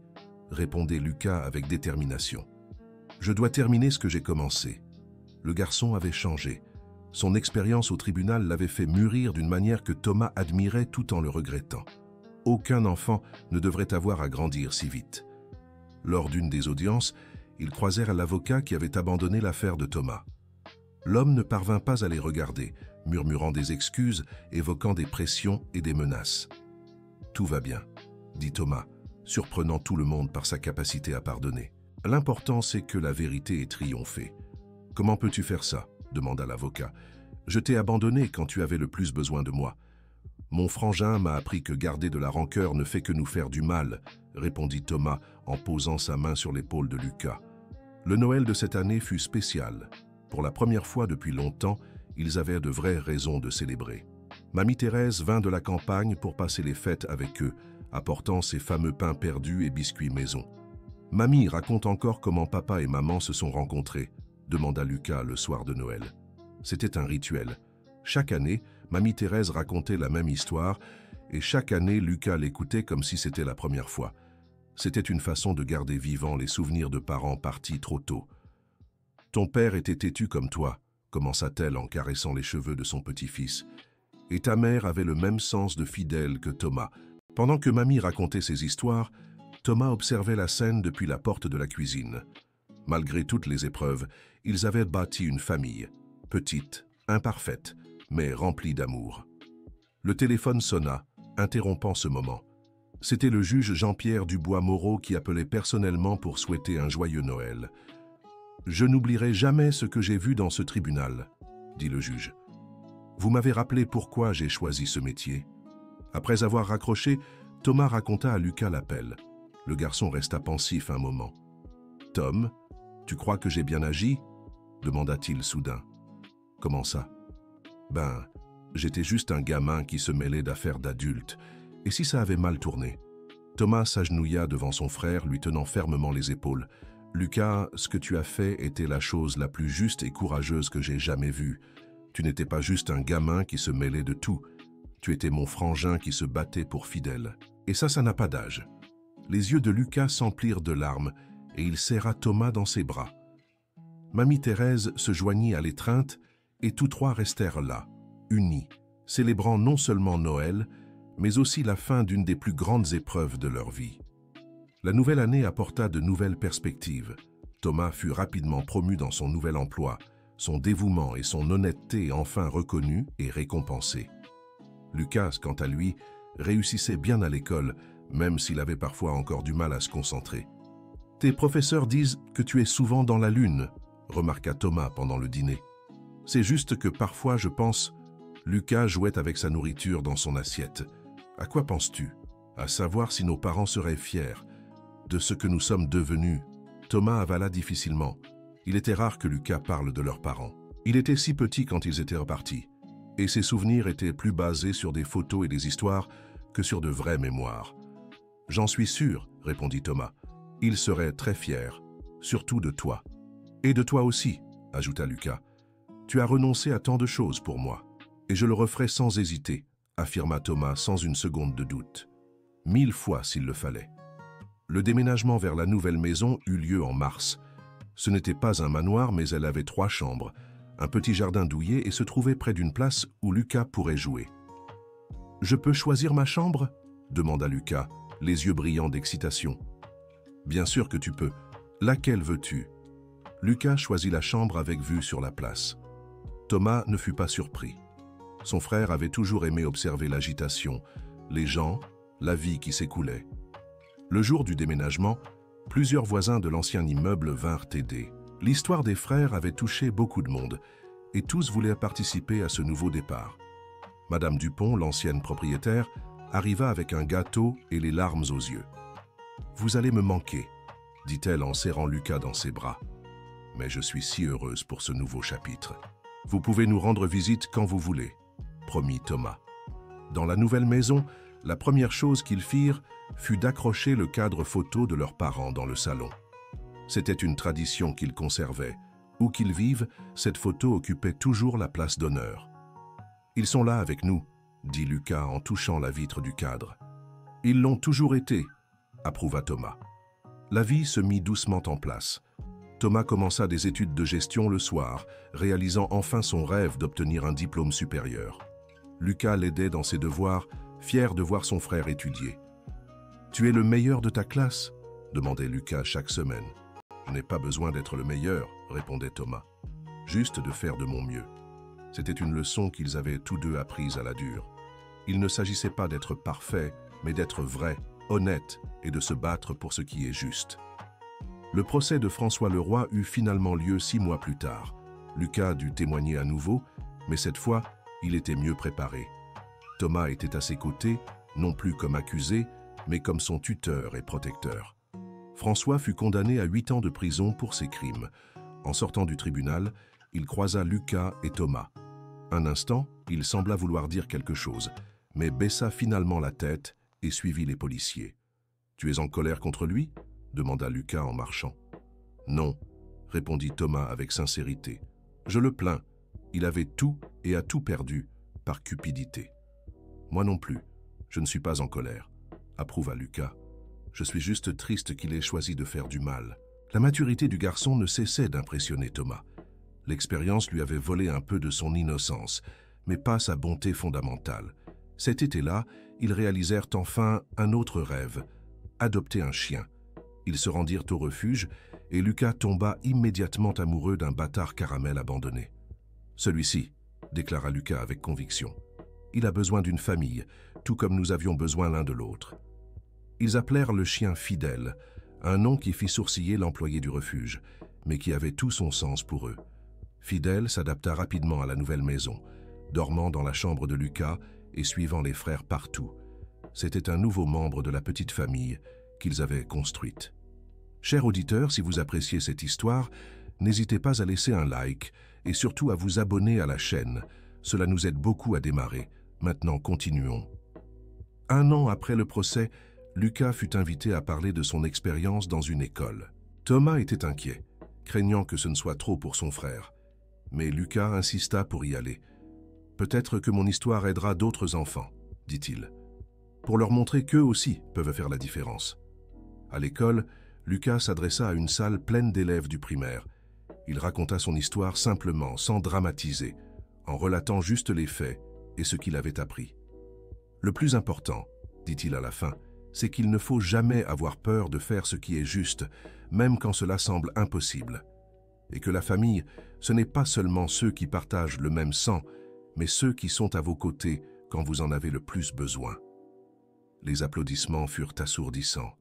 répondait Lucas avec détermination. « Je dois terminer ce que j'ai commencé. » Le garçon avait changé. Son expérience au tribunal l'avait fait mûrir d'une manière que Thomas admirait tout en le regrettant. Aucun enfant ne devrait avoir à grandir si vite. Lors d'une des audiences, ils croisèrent l'avocat qui avait abandonné l'affaire de Thomas. L'homme ne parvint pas à les regarder, murmurant des excuses, évoquant des pressions et des menaces. « Tout va bien », dit Thomas, surprenant tout le monde par sa capacité à pardonner. « L'important, c'est que la vérité ait triomphé. » « Comment peux-tu faire ça ?» demanda l'avocat. « Je t'ai abandonné quand tu avais le plus besoin de moi. »« Mon frangin m'a appris que garder de la rancœur ne fait que nous faire du mal, » répondit Thomas en posant sa main sur l'épaule de Lucas. Le Noël de cette année fut spécial. Pour la première fois depuis longtemps, ils avaient de vraies raisons de célébrer. Mamie Thérèse vint de la campagne pour passer les fêtes avec eux, apportant ses fameux pains perdus et biscuits maison. « Mamie, raconte encore comment papa et maman se sont rencontrés, » demanda Lucas le soir de Noël. C'était un rituel. Chaque année, Mamie Thérèse racontait la même histoire et chaque année, Lucas l'écoutait comme si c'était la première fois. C'était une façon de garder vivants les souvenirs de parents partis trop tôt. « Ton père était têtu comme toi, » commença-t-elle en caressant les cheveux de son petit-fils. « Et ta mère avait le même sens de fidèle que Thomas. » Pendant que Mamie racontait ses histoires, Thomas observait la scène depuis la porte de la cuisine. Malgré toutes les épreuves, ils avaient bâti une famille, petite, imparfaite, mais remplie d'amour. Le téléphone sonna, interrompant ce moment. C'était le juge Jean-Pierre Dubois-Moreau qui appelait personnellement pour souhaiter un joyeux Noël. « Je n'oublierai jamais ce que j'ai vu dans ce tribunal, » dit le juge. « Vous m'avez rappelé pourquoi j'ai choisi ce métier. » Après avoir raccroché, Thomas raconta à Lucas l'appel. Le garçon resta pensif un moment. « Tom, tu crois que j'ai bien agi ?» demanda-t-il soudain. « Comment ça ?»« Ben, j'étais juste un gamin qui se mêlait d'affaires d'adultes. Et si ça avait mal tourné ?» Thomas s'agenouilla devant son frère, lui tenant fermement les épaules. « Lucas, ce que tu as fait était la chose la plus juste et courageuse que j'ai jamais vue. Tu n'étais pas juste un gamin qui se mêlait de tout. Tu étais mon frangin qui se battait pour fidèle. Et ça n'a pas d'âge. » Les yeux de Lucas s'emplirent de larmes et il serra Thomas dans ses bras. Mamie Thérèse se joignit à l'étreinte et tous trois restèrent là, unis, célébrant non seulement Noël, mais aussi la fin d'une des plus grandes épreuves de leur vie. La nouvelle année apporta de nouvelles perspectives. Thomas fut rapidement promu dans son nouvel emploi, son dévouement et son honnêteté enfin reconnus et récompensés. Lucas, quant à lui, réussissait bien à l'école, même s'il avait parfois encore du mal à se concentrer. « Tes professeurs disent que tu es souvent dans la lune », remarqua Thomas pendant le dîner. « C'est juste que parfois je pense… » Lucas jouait avec sa nourriture dans son assiette. « À quoi penses-tu ? À savoir si nos parents seraient fiers de ce que nous sommes devenus. » Thomas avala difficilement. Il était rare que Lucas parle de leurs parents. Il était si petit quand ils étaient repartis, et ses souvenirs étaient plus basés sur des photos et des histoires que sur de vraies mémoires. J'en suis sûr, répondit Thomas. Il serait très fier, surtout de toi. Et de toi aussi, ajouta Lucas. Tu as renoncé à tant de choses pour moi, et je le referai sans hésiter, affirma Thomas sans une seconde de doute. 1000 fois s'il le fallait. Le déménagement vers la nouvelle maison eut lieu en mars. Ce n'était pas un manoir, mais elle avait 3 chambres, un petit jardin douillet et se trouvait près d'une place où Lucas pourrait jouer. « Je peux choisir ma chambre ?» demanda Lucas, les yeux brillants d'excitation. « Bien sûr que tu peux. Laquelle veux-tu » Lucas choisit la chambre avec vue sur la place. Thomas ne fut pas surpris. Son frère avait toujours aimé observer l'agitation, les gens, la vie qui s'écoulait. Le jour du déménagement, plusieurs voisins de l'ancien immeuble vinrent aider. L'histoire des frères avait touché beaucoup de monde, et tous voulaient participer à ce nouveau départ. Madame Dupont, l'ancienne propriétaire, arriva avec un gâteau et les larmes aux yeux. « Vous allez me manquer, » dit-elle en serrant Lucas dans ses bras. « Mais je suis si heureuse pour ce nouveau chapitre. Vous pouvez nous rendre visite quand vous voulez, » promit Thomas. Dans la nouvelle maison, la première chose qu'ils firent fut d'accrocher le cadre photo de leurs parents dans le salon. C'était une tradition qu'ils conservaient. Où qu'ils vivent, cette photo occupait toujours la place d'honneur. « Ils sont là avec nous, » dit Lucas en touchant la vitre du cadre. « Ils l'ont toujours été, » approuva Thomas. La vie se mit doucement en place. Thomas commença des études de gestion le soir, réalisant enfin son rêve d'obtenir un diplôme supérieur. Lucas l'aidait dans ses devoirs, fier de voir son frère étudier. « Tu es le meilleur de ta classe ?» demandait Lucas chaque semaine. « Je n'ai pas besoin d'être le meilleur, » répondait Thomas. « Juste de faire de mon mieux. » C'était une leçon qu'ils avaient tous deux apprise à la dure. Il ne s'agissait pas d'être parfait, mais d'être vrai, honnête et de se battre pour ce qui est juste. Le procès de François Leroy eut finalement lieu 6 mois plus tard. Lucas dut témoigner à nouveau, mais cette fois, il était mieux préparé. Thomas était à ses côtés, non plus comme accusé, mais comme son tuteur et protecteur. François fut condamné à 8 ans de prison pour ses crimes. En sortant du tribunal, il croisa Lucas et Thomas. Un instant, il sembla vouloir dire quelque chose, mais baissa finalement la tête et suivit les policiers. « Tu es en colère contre lui ?» demanda Lucas en marchant. « Non, » répondit Thomas avec sincérité. « Je le plains. Il avait tout et a tout perdu par cupidité. »« Moi non plus, je ne suis pas en colère, » approuva Lucas. « Je suis juste triste qu'il ait choisi de faire du mal. » La maturité du garçon ne cessait d'impressionner Thomas. L'expérience lui avait volé un peu de son innocence, mais pas sa bonté fondamentale. Cet été-là, ils réalisèrent enfin un autre rêve, adopter un chien. Ils se rendirent au refuge et Lucas tomba immédiatement amoureux d'un bâtard caramel abandonné. « Celui-ci, » déclara Lucas avec conviction. « Il a besoin d'une famille, tout comme nous avions besoin l'un de l'autre. » Ils appelèrent le chien Fidèle, un nom qui fit sourciller l'employé du refuge, mais qui avait tout son sens pour eux. Fidèle s'adapta rapidement à la nouvelle maison, dormant dans la chambre de Lucas et suivant les frères partout. C'était un nouveau membre de la petite famille qu'ils avaient construite. Chers auditeurs, si vous appréciez cette histoire, n'hésitez pas à laisser un like et surtout à vous abonner à la chaîne. Cela nous aide beaucoup à démarrer. Maintenant, continuons. 1 an après le procès, Lucas fut invité à parler de son expérience dans une école. Thomas était inquiet, craignant que ce ne soit trop pour son frère. Mais Lucas insista pour y aller. « Peut-être que mon histoire aidera d'autres enfants, » dit-il, pour leur montrer qu'eux aussi peuvent faire la différence. À l'école, Lucas s'adressa à une salle pleine d'élèves du primaire. Il raconta son histoire simplement, sans dramatiser, en relatant juste les faits et ce qu'il avait appris. « Le plus important, » dit-il à la fin, « c'est qu'il ne faut jamais avoir peur de faire ce qui est juste, même quand cela semble impossible. Et que la famille, ce n'est pas seulement ceux qui partagent le même sang, mais ceux qui sont à vos côtés quand vous en avez le plus besoin. » Les applaudissements furent assourdissants.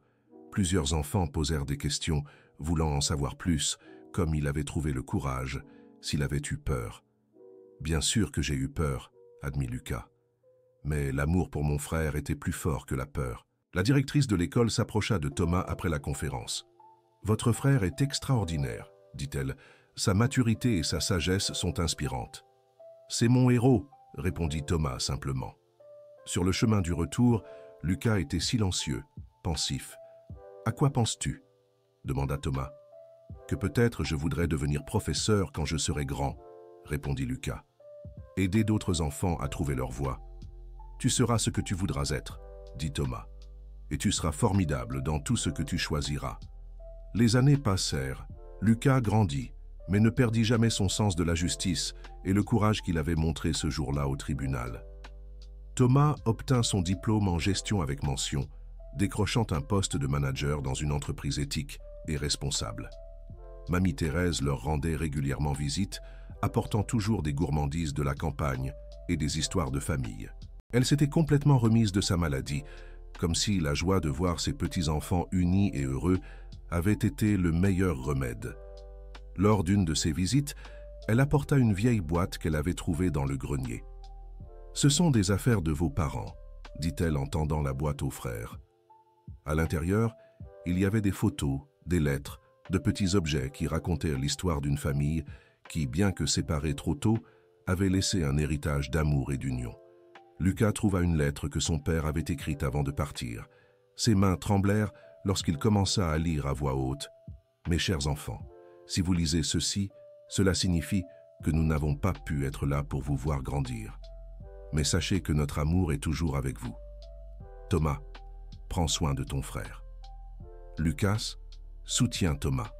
Plusieurs enfants posèrent des questions, voulant en savoir plus, comme il avait trouvé le courage, s'il avait eu peur. « Bien sûr que j'ai eu peur, » admit Lucas. Mais l'amour pour mon frère était plus fort que la peur. La directrice de l'école s'approcha de Thomas après la conférence. « Votre frère est extraordinaire, » dit-elle. « Sa maturité et sa sagesse sont inspirantes. »« C'est mon héros, » répondit Thomas simplement. Sur le chemin du retour, Lucas était silencieux, pensif. « À quoi penses-tu » demanda Thomas. « Que peut-être je voudrais devenir professeur quand je serai grand » répondit Lucas. « Aider d'autres enfants à trouver leur voie. Tu seras ce que tu voudras être, dit Thomas. Et tu seras formidable dans tout ce que tu choisiras. » Les années passèrent. Lucas grandit, mais ne perdit jamais son sens de la justice et le courage qu'il avait montré ce jour-là au tribunal. Thomas obtint son diplôme en gestion avec mention, décrochant un poste de manager dans une entreprise éthique et responsable. Mamie Thérèse leur rendait régulièrement visite, apportant toujours des gourmandises de la campagne et des histoires de famille. Elle s'était complètement remise de sa maladie, comme si la joie de voir ses petits-enfants unis et heureux avait été le meilleur remède. Lors d'une de ses visites, elle apporta une vieille boîte qu'elle avait trouvée dans le grenier. « Ce sont des affaires de vos parents », dit-elle en tendant la boîte aux frères. À l'intérieur, il y avait des photos, des lettres, de petits objets qui racontaient l'histoire d'une famille qui, bien que séparée trop tôt, avait laissé un héritage d'amour et d'union. Lucas trouva une lettre que son père avait écrite avant de partir. Ses mains tremblèrent lorsqu'il commença à lire à voix haute. « Mes chers enfants, si vous lisez ceci, cela signifie que nous n'avons pas pu être là pour vous voir grandir. Mais sachez que notre amour est toujours avec vous. Thomas, prends soin de ton frère. Lucas, soutiens Thomas.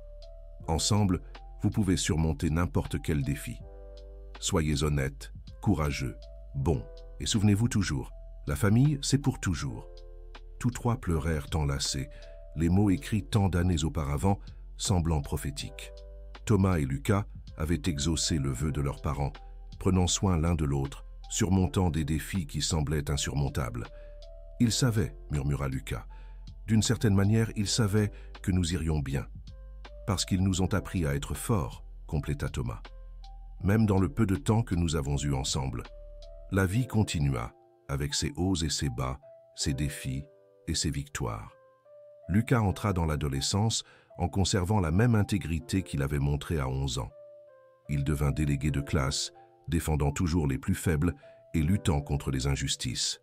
Ensemble, vous pouvez surmonter n'importe quel défi. Soyez honnêtes, courageux, bons, et souvenez-vous toujours, la famille, c'est pour toujours. » Tous trois pleurèrent enlacés, les mots écrits tant d'années auparavant, semblant prophétiques. Thomas et Lucas avaient exaucé le vœu de leurs parents, prenant soin l'un de l'autre, surmontant des défis qui semblaient insurmontables. « Ils savaient, » murmura Lucas. « D'une certaine manière, ils savaient que nous irions bien. Parce qu'ils nous ont appris à être forts, » compléta Thomas. Même dans le peu de temps que nous avons eu ensemble. La vie continua, avec ses hauts et ses bas, ses défis et ses victoires. Lucas entra dans l'adolescence en conservant la même intégrité qu'il avait montrée à 11 ans. Il devint délégué de classe, défendant toujours les plus faibles et luttant contre les injustices.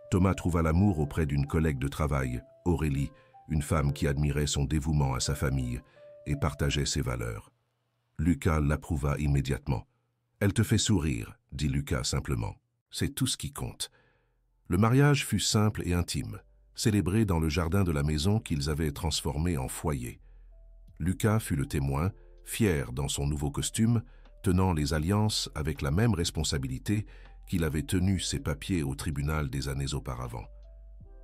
Thomas trouva l'amour auprès d'une collègue de travail, Aurélie, une femme qui admirait son dévouement à sa famille et partageait ses valeurs. Lucas l'approuva immédiatement. « Elle te fait sourire, » dit Lucas simplement. « C'est tout ce qui compte. » Le mariage fut simple et intime, célébré dans le jardin de la maison qu'ils avaient transformé en foyer. Lucas fut le témoin, fier dans son nouveau costume, tenant les alliances avec la même responsabilité qu'il avait tenu ses papiers au tribunal des années auparavant.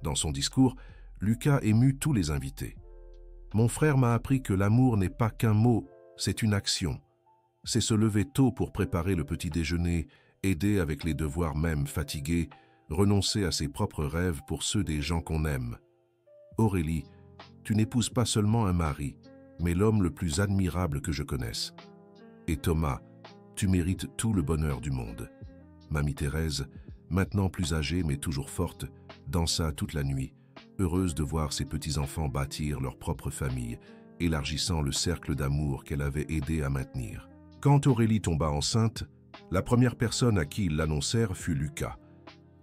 Dans son discours, Lucas émut tous les invités. « Mon frère m'a appris que l'amour n'est pas qu'un mot, c'est une action. C'est se lever tôt pour préparer le petit déjeuner, aider avec les devoirs même fatigués, renoncer à ses propres rêves pour ceux des gens qu'on aime. Aurélie, tu n'épouses pas seulement un mari, mais l'homme le plus admirable que je connaisse. Et Thomas, tu mérites tout le bonheur du monde. » Mamie Thérèse, maintenant plus âgée mais toujours forte, dansa toute la nuit, heureuse de voir ses petits-enfants bâtir leur propre famille, élargissant le cercle d'amour qu'elle avait aidé à maintenir. Quand Aurélie tomba enceinte, la première personne à qui ils l'annoncèrent fut Lucas.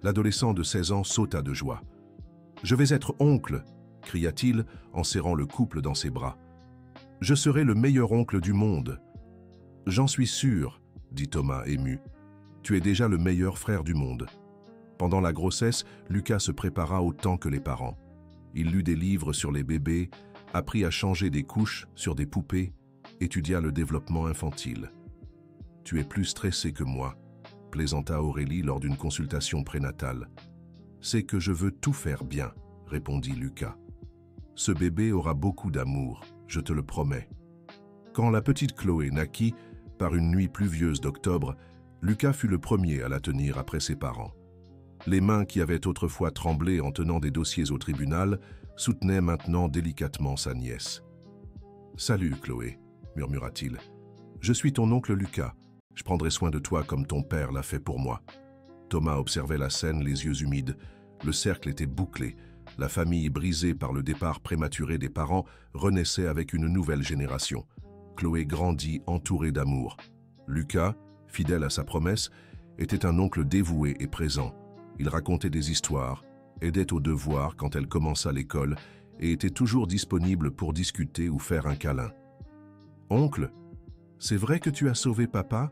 L'adolescent de 16 ans sauta de joie. « Je vais être oncle !» cria-t-il en serrant le couple dans ses bras. « Je serai le meilleur oncle du monde. »« J'en suis sûr, » dit Thomas ému. « Tu es déjà le meilleur frère du monde. » Pendant la grossesse, Lucas se prépara autant que les parents. Il lut des livres sur les bébés, apprit à changer des couches sur des poupées, étudia le développement infantile. « Tu es plus stressé que moi, » plaisanta Aurélie lors d'une consultation prénatale. « C'est que je veux tout faire bien, » répondit Lucas. « Ce bébé aura beaucoup d'amour, je te le promets. » Quand la petite Chloé naquit, par une nuit pluvieuse d'octobre, Lucas fut le premier à la tenir après ses parents. Les mains qui avaient autrefois tremblé en tenant des dossiers au tribunal soutenaient maintenant délicatement sa nièce. « Salut, Chloé, » murmura-t-il. « Je suis ton oncle Lucas. Je prendrai soin de toi comme ton père l'a fait pour moi. » Thomas observait la scène les yeux humides. Le cercle était bouclé. La famille, brisée par le départ prématuré des parents, renaissait avec une nouvelle génération. Chloé grandit entourée d'amour. Lucas, fidèle à sa promesse, était un oncle dévoué et présent. Il racontait des histoires, aidait aux devoirs quand elle commença l'école et était toujours disponible pour discuter ou faire un câlin. « Oncle, c'est vrai que tu as sauvé papa ?»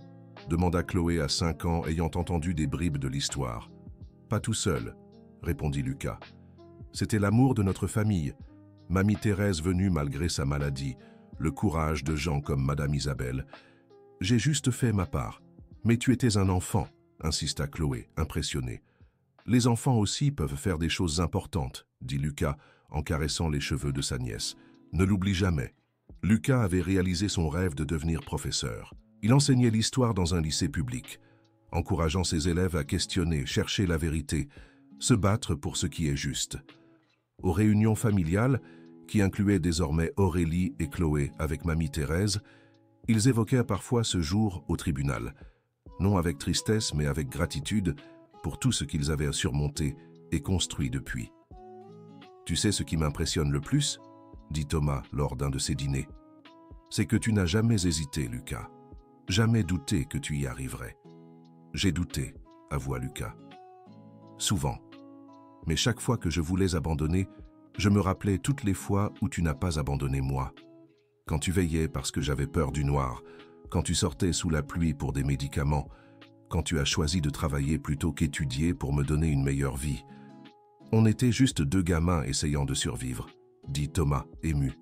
demanda Chloé à 5 ans, ayant entendu des bribes de l'histoire. « Pas tout seul, » répondit Lucas. « C'était l'amour de notre famille, Mamie Thérèse venue malgré sa maladie, le courage de gens comme Madame Isabelle. J'ai juste fait ma part. Mais tu étais un enfant, » insista Chloé, impressionnée. « Les enfants aussi peuvent faire des choses importantes, » dit Lucas en caressant les cheveux de sa nièce. « Ne l'oublie jamais. » Lucas avait réalisé son rêve de devenir professeur. Il enseignait l'histoire dans un lycée public, encourageant ses élèves à questionner, chercher la vérité, se battre pour ce qui est juste. Aux réunions familiales, qui incluaient désormais Aurélie et Chloé avec Mamie Thérèse, ils évoquaient parfois ce jour au tribunal, non avec tristesse mais avec gratitude pour tout ce qu'ils avaient à surmonter et construit depuis. « Tu sais ce qui m'impressionne le plus ?» dit Thomas lors d'un de ces dîners. « C'est que tu n'as jamais hésité, Lucas. Jamais douté que tu y arriverais. »« J'ai douté, » avoua Lucas. « Souvent. Mais chaque fois que je voulais abandonner, je me rappelais toutes les fois où tu n'as pas abandonné moi. Quand tu veillais parce que j'avais peur du noir, quand tu sortais sous la pluie pour des médicaments, quand tu as choisi de travailler plutôt qu'étudier pour me donner une meilleure vie. On était juste 2 gamins essayant de survivre, dit Thomas, ému.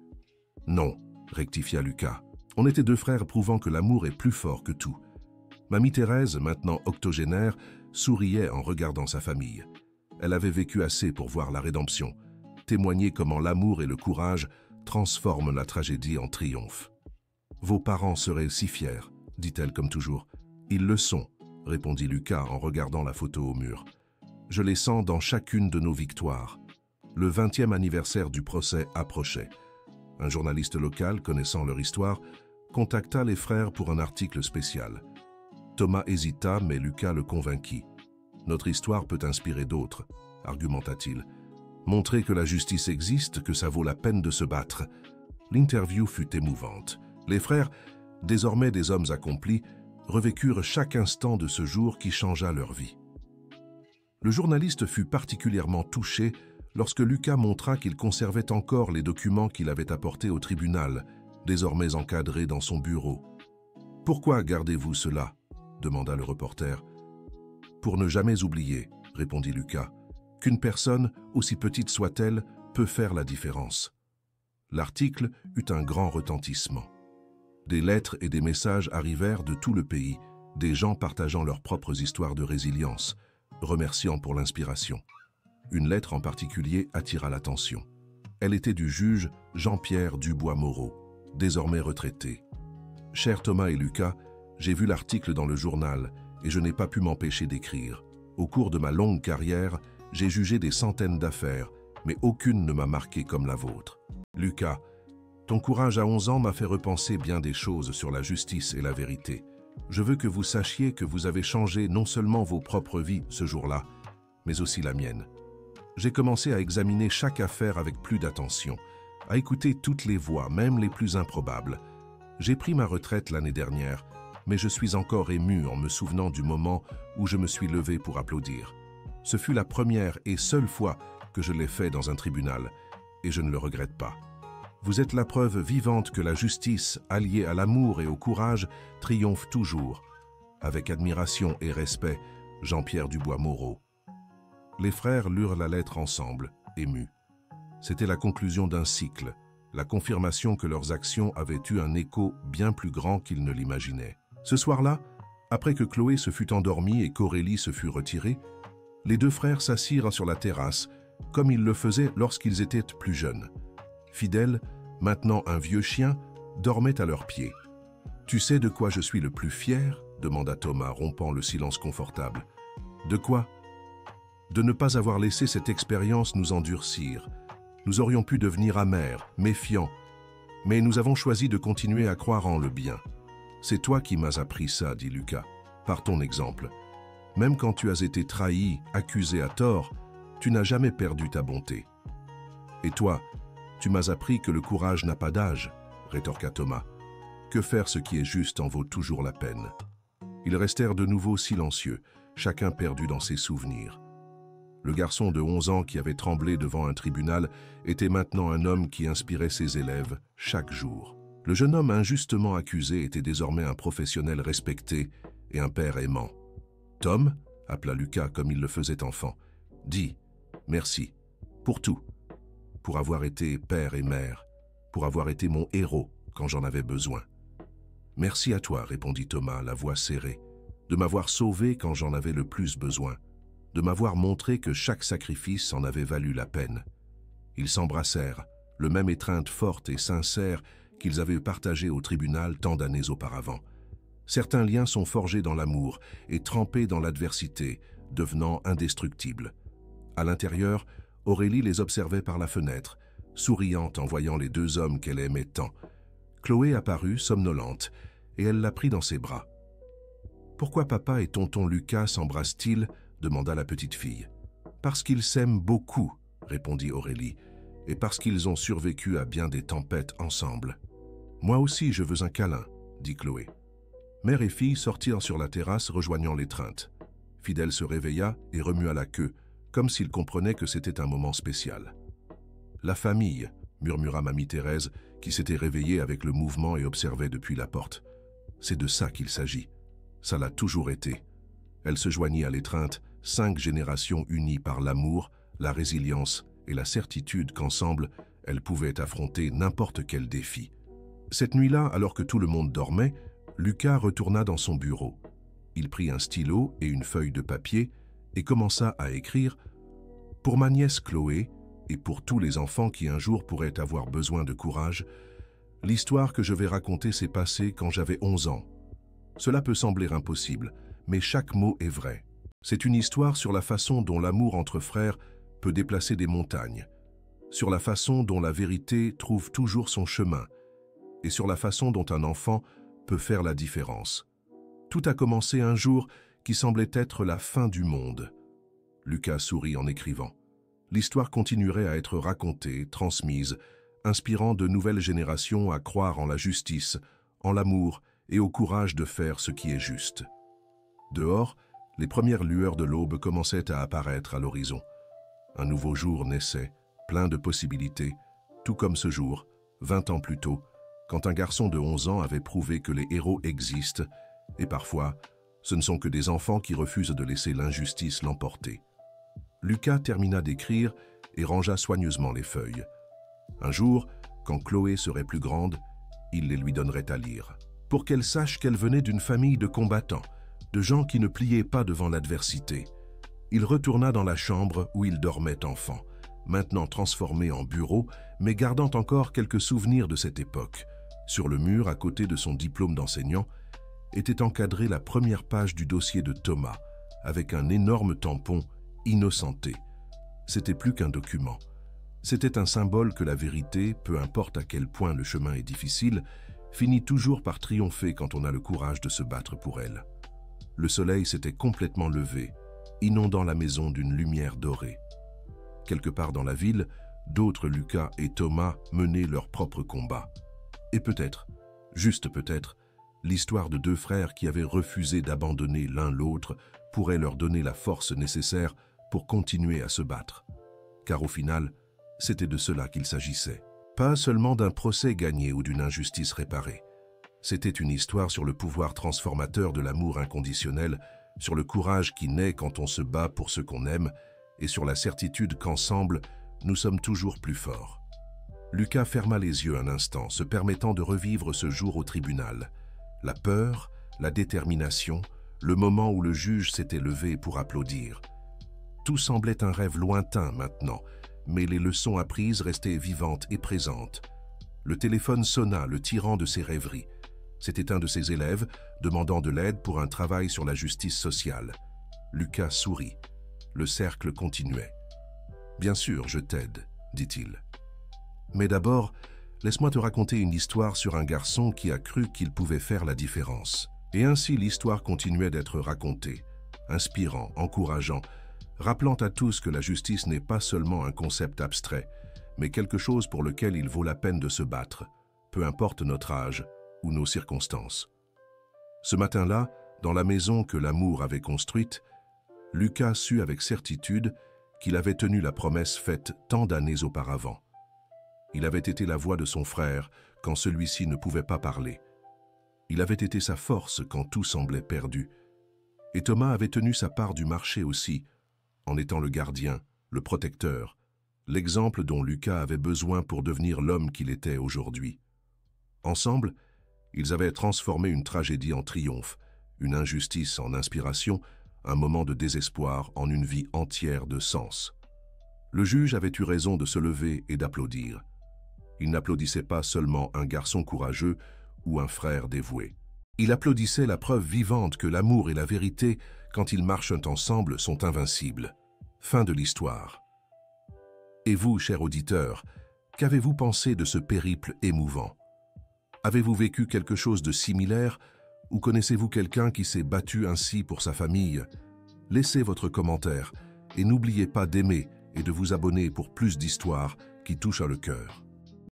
Non, rectifia Lucas. On était 2 frères prouvant que l'amour est plus fort que tout. Mamie Thérèse, maintenant octogénaire, souriait en regardant sa famille. Elle avait vécu assez pour voir la rédemption, témoigner comment l'amour et le courage transforment la tragédie en triomphe. « Vos parents seraient si fiers, » dit-elle comme toujours. « Ils le sont, » répondit Lucas en regardant la photo au mur. « Je les sens dans chacune de nos victoires. » Le 20e anniversaire du procès approchait. Un journaliste local, connaissant leur histoire, contacta les frères pour un article spécial. Thomas hésita, mais Lucas le convainquit. « Notre histoire peut inspirer d'autres, » argumenta-t-il. « Montrer que la justice existe, que ça vaut la peine de se battre. » L'interview fut émouvante. Les frères, désormais des hommes accomplis, revécurent chaque instant de ce jour qui changea leur vie. Le journaliste fut particulièrement touché lorsque Lucas montra qu'il conservait encore les documents qu'il avait apportés au tribunal, désormais encadrés dans son bureau. « Pourquoi gardez-vous cela ?» demanda le reporter. « Pour ne jamais oublier, » répondit Lucas, « qu'une personne, aussi petite soit-elle, peut faire la différence. » L'article eut un grand retentissement. Des lettres et des messages arrivèrent de tout le pays, des gens partageant leurs propres histoires de résilience, remerciant pour l'inspiration. Une lettre en particulier attira l'attention. Elle était du juge Jean-Pierre Dubois-Moreau, désormais retraité. « Cher Thomas et Lucas, j'ai vu l'article dans le journal et je n'ai pas pu m'empêcher d'écrire. Au cours de ma longue carrière, j'ai jugé des centaines d'affaires, mais aucune ne m'a marqué comme la vôtre. Lucas, ton courage à 11 ans m'a fait repenser bien des choses sur la justice et la vérité. Je veux que vous sachiez que vous avez changé non seulement vos propres vies ce jour-là, mais aussi la mienne. J'ai commencé à examiner chaque affaire avec plus d'attention, à écouter toutes les voix, même les plus improbables. J'ai pris ma retraite l'année dernière, mais je suis encore ému en me souvenant du moment où je me suis levé pour applaudir. Ce fut la première et seule fois que je l'ai fait dans un tribunal, et je ne le regrette pas. Vous êtes la preuve vivante que la justice, alliée à l'amour et au courage, triomphe toujours. Avec admiration et respect, Jean-Pierre Dubois-Moreau. Les frères lurent la lettre ensemble, émus. C'était la conclusion d'un cycle, la confirmation que leurs actions avaient eu un écho bien plus grand qu'ils ne l'imaginaient. Ce soir-là, après que Chloé se fut endormie et qu'Aurélie se fut retirée, les 2 frères s'assirent sur la terrasse, comme ils le faisaient lorsqu'ils étaient plus jeunes. Fidèle, maintenant un vieux chien, dormait à leurs pieds. « Tu sais de quoi je suis le plus fier ?» demanda Thomas, rompant le silence confortable. « De quoi ?»« De ne pas avoir laissé cette expérience nous endurcir. Nous aurions pu devenir amers, méfiants, mais nous avons choisi de continuer à croire en le bien. C'est toi qui m'as appris ça, dit Lucas, par ton exemple. Même quand tu as été trahi, accusé à tort, tu n'as jamais perdu ta bonté. Et toi, tu m'as appris que le courage n'a pas d'âge, rétorqua Thomas. Que faire ce qui est juste en vaut toujours la peine. Ils restèrent de nouveau silencieux, chacun perdu dans ses souvenirs. Le garçon de 11 ans qui avait tremblé devant un tribunal était maintenant un homme qui inspirait ses élèves chaque jour. Le jeune homme injustement accusé était désormais un professionnel respecté et un père aimant. « Tom » appela Lucas comme il le faisait enfant. « Dis, merci, pour tout, pour avoir été père et mère, pour avoir été mon héros quand j'en avais besoin. »« Merci à toi, » répondit Thomas, la voix serrée, « de m'avoir sauvé quand j'en avais le plus besoin, de m'avoir montré que chaque sacrifice en avait valu la peine. » Ils s'embrassèrent, le même étreinte forte et sincère qu'ils avaient partagée au tribunal tant d'années auparavant. Certains liens sont forgés dans l'amour et trempés dans l'adversité, devenant indestructibles. À l'intérieur, Aurélie les observait par la fenêtre, souriante en voyant les deux hommes qu'elle aimait tant. Chloé apparut, somnolente, et elle la prit dans ses bras. « Pourquoi papa et tonton Lucas s'embrassent-ils » demanda la petite fille. « Parce qu'ils s'aiment beaucoup, » répondit Aurélie, « et parce qu'ils ont survécu à bien des tempêtes ensemble. »« Moi aussi, je veux un câlin, » dit Chloé. Mère et fille sortirent sur la terrasse rejoignant l'étreinte. Fidèle se réveilla et remua la queue, comme s'il comprenait que c'était un moment spécial. « La famille, » murmura mamie Thérèse, qui s'était réveillée avec le mouvement et observait depuis la porte. « C'est de ça qu'il s'agit. Ça l'a toujours été. » Elle se joignit à l'étreinte, 5 générations unies par l'amour, la résilience et la certitude qu'ensemble, elles pouvaient affronter n'importe quel défi. Cette nuit-là, alors que tout le monde dormait, Lucas retourna dans son bureau. Il prit un stylo et une feuille de papier et commença à écrire « Pour ma nièce Chloé et pour tous les enfants qui un jour pourraient avoir besoin de courage, l'histoire que je vais raconter s'est passée quand j'avais 11 ans. Cela peut sembler impossible, mais chaque mot est vrai. C'est une histoire sur la façon dont l'amour entre frères peut déplacer des montagnes, sur la façon dont la vérité trouve toujours son chemin, et sur la façon dont un enfant peut faire la différence. Tout a commencé un jour qui semblait être la fin du monde. » Lucas sourit en écrivant. L'histoire continuerait à être racontée, transmise, inspirant de nouvelles générations à croire en la justice, en l'amour et au courage de faire ce qui est juste. Dehors, les premières lueurs de l'aube commençaient à apparaître à l'horizon. Un nouveau jour naissait, plein de possibilités, tout comme ce jour, 20 ans plus tôt, quand un garçon de 11 ans avait prouvé que les héros existent, et parfois, ce ne sont que des enfants qui refusent de laisser l'injustice l'emporter. Lucas termina d'écrire et rangea soigneusement les feuilles. Un jour, quand Chloé serait plus grande, il les lui donnerait à lire, pour qu'elle sache qu'elle venait d'une famille de combattants, de gens qui ne pliaient pas devant l'adversité. Il retourna dans la chambre où il dormait enfant, maintenant transformé en bureau, mais gardant encore quelques souvenirs de cette époque. Sur le mur, à côté de son diplôme d'enseignant, était encadrée la première page du dossier de Thomas, avec un énorme tampon innocenté. C'était plus qu'un document. C'était un symbole que la vérité, peu importe à quel point le chemin est difficile, finit toujours par triompher quand on a le courage de se battre pour elle. Le soleil s'était complètement levé, inondant la maison d'une lumière dorée. Quelque part dans la ville, d'autres Lucas et Thomas menaient leur propre combat. Et peut-être, juste peut-être, l'histoire de 2 frères qui avaient refusé d'abandonner l'un l'autre pourrait leur donner la force nécessaire pour continuer à se battre. Car au final, c'était de cela qu'il s'agissait. Pas seulement d'un procès gagné ou d'une injustice réparée. C'était une histoire sur le pouvoir transformateur de l'amour inconditionnel, sur le courage qui naît quand on se bat pour ce qu'on aime, et sur la certitude qu'ensemble, nous sommes toujours plus forts. Lucas ferma les yeux un instant, se permettant de revivre ce jour au tribunal. La peur, la détermination, le moment où le juge s'était levé pour applaudir. Tout semblait un rêve lointain maintenant, mais les leçons apprises restaient vivantes et présentes. Le téléphone sonna, le tirant de ses rêveries. C'était un de ses élèves, demandant de l'aide pour un travail sur la justice sociale. Lucas sourit. Le cercle continuait. « Bien sûr, je t'aide, » dit-il. « Mais d'abord, laisse-moi te raconter une histoire sur un garçon qui a cru qu'il pouvait faire la différence. » Et ainsi l'histoire continuait d'être racontée, inspirant, encourageant, rappelant à tous que la justice n'est pas seulement un concept abstrait, mais quelque chose pour lequel il vaut la peine de se battre, peu importe notre âge ou nos circonstances. Ce matin-là, dans la maison que l'amour avait construite, Lucas sut avec certitude qu'il avait tenu la promesse faite tant d'années auparavant. Il avait été la voix de son frère quand celui-ci ne pouvait pas parler. Il avait été sa force quand tout semblait perdu. Et Thomas avait tenu sa part du marché aussi, en étant le gardien, le protecteur, l'exemple dont Lucas avait besoin pour devenir l'homme qu'il était aujourd'hui. Ensemble, ils avaient transformé une tragédie en triomphe, une injustice en inspiration, un moment de désespoir en une vie entière de sens. Le juge avait eu raison de se lever et d'applaudir. Il n'applaudissait pas seulement un garçon courageux ou un frère dévoué. Il applaudissait la preuve vivante que l'amour et la vérité, quand ils marchent ensemble, sont invincibles. Fin de l'histoire. Et vous, cher auditeur, qu'avez-vous pensé de ce périple émouvant? Avez-vous vécu quelque chose de similaire ou connaissez-vous quelqu'un qui s'est battu ainsi pour sa famille? Laissez votre commentaire et n'oubliez pas d'aimer et de vous abonner pour plus d'histoires qui touchent le cœur.